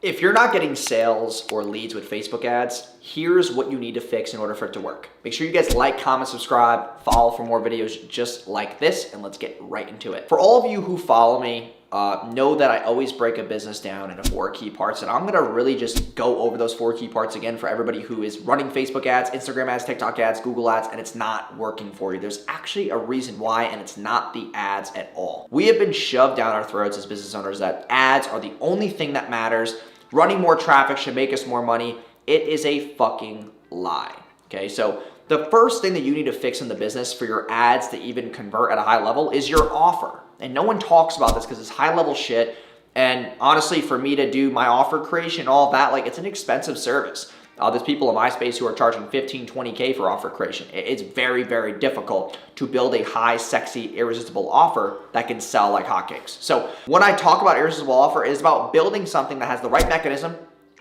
If you're not getting sales or leads with Facebook ads, here's what you need to fix in order for it to work. Make sure you guys like, comment, subscribe, follow for more videos just like this, and let's get right into it. For all of you who follow me, know that I always break a business down into 4 key parts, and I'm gonna really just go over those 4 key parts again for everybody who is running Facebook ads, Instagram ads, TikTok ads, Google ads, and it's not working for you. There's actually a reason why, and it's not the ads at all. We have been shoved down our throats as business owners that ads are the only thing that matters. Running more traffic should make us more money. It is a fucking lie, okay? So the first thing that you need to fix in the business for your ads to even convert at a high level is your offer. And no one talks about this because it's high level shit. And honestly, for me to do my offer creation, all of that, like, it's an expensive service. There's people in my space who are charging 15, 20K for offer creation. It's very, very difficult to build a high, sexy, irresistible offer that can sell like hotcakes. So when I talk about irresistible offer, it's about building something that has the right mechanism,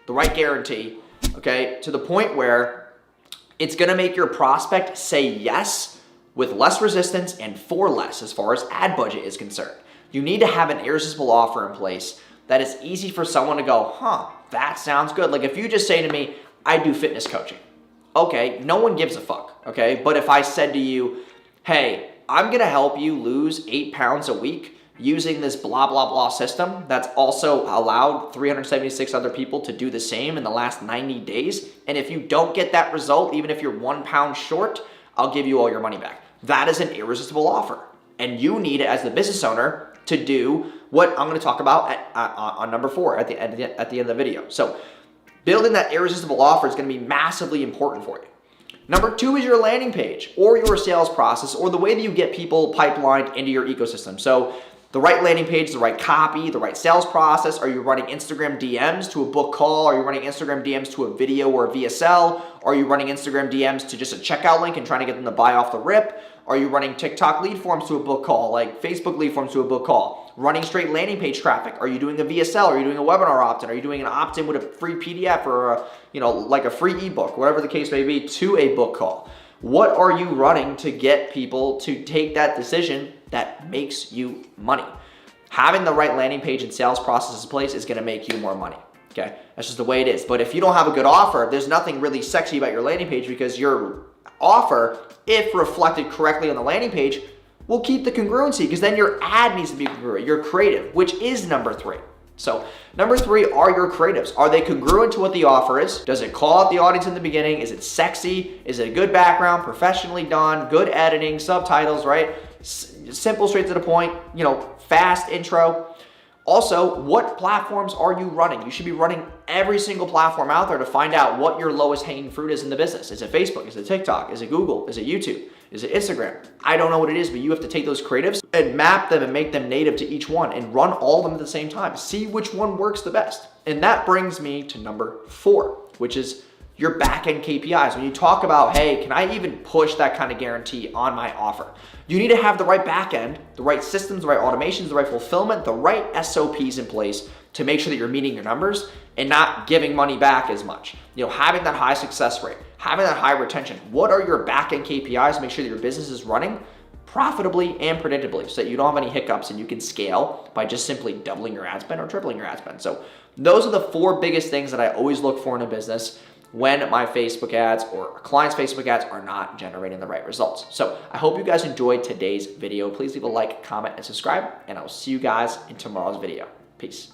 the right guarantee, okay, to the point where it's gonna make your prospect say yes with less resistance and for less as far as ad budget is concerned. You need to have an irresistible offer in place that is easy for someone to go, huh, that sounds good. Like if you just say to me, I do fitness coaching. Okay, no one gives a fuck, okay? But if I said to you, hey, I'm gonna help you lose 8 pounds a week using this blah, blah, blah system that's also allowed 376 other people to do the same in the last 90 days. And if you don't get that result, even if you're 1 pound short, I'll give you all your money back. That is an irresistible offer. And you need, as the business owner, to do what I'm gonna talk about on number 4 at the end of the video. So building that irresistible offer is gonna be massively important for you. Number 2 is your landing page or your sales process or the way that you get people pipelined into your ecosystem. So the right landing page, the right copy, the right sales process. Are you running Instagram DMs to a book call? Are you running Instagram DMs to a video or a VSL? Are you running Instagram DMs to just a checkout link and trying to get them to buy off the rip? Are you running TikTok lead forms to a book call, like Facebook lead forms to a book call? Running straight landing page traffic? Are you doing a VSL? Are you doing a webinar opt-in? Are you doing an opt-in with a free PDF or like a free ebook, whatever the case may be, to a book call? What are you running to get people to take that decision that makes you money? Having the right landing page and sales process in place is gonna make you more money, okay? That's just the way it is. But if you don't have a good offer, there's nothing really sexy about your landing page because your offer, if reflected correctly on the landing page, will keep the congruency because then your ad needs to be congruent, your creative, which is number 3. So number 3 are your creatives. Are they congruent to what the offer is? Does it call out the audience in the beginning? Is it sexy? Is it a good background, professionally done, good editing, subtitles, right? Simple, straight to the point, fast intro. Also, what platforms are you running? You should be running every single platform out there to find out what your lowest hanging fruit is in the business. Is it Facebook? Is it TikTok? Is it Google? Is it YouTube? Is it Instagram? I don't know what it is, but you have to take those creatives and map them and make them native to each one and run all of them at the same time. See which one works the best. And that brings me to number 4, which is your back-end KPIs. When you talk about, hey, can I even push that kind of guarantee on my offer? You need to have the right back-end, the right systems, the right automations, the right fulfillment, the right SOPs in place to make sure that you're meeting your numbers and not giving money back as much. Having that high success rate, having that high retention. What are your back-end KPIs to make sure that your business is running profitably and predictably so that you don't have any hiccups and you can scale by just simply doubling your ad spend or tripling your ad spend. So those are the 4 biggest things that I always look for in a business when my Facebook ads or clients' Facebook ads are not generating the right results. So I hope you guys enjoyed today's video. Please leave a like, comment, and subscribe, and I will see you guys in tomorrow's video. Peace.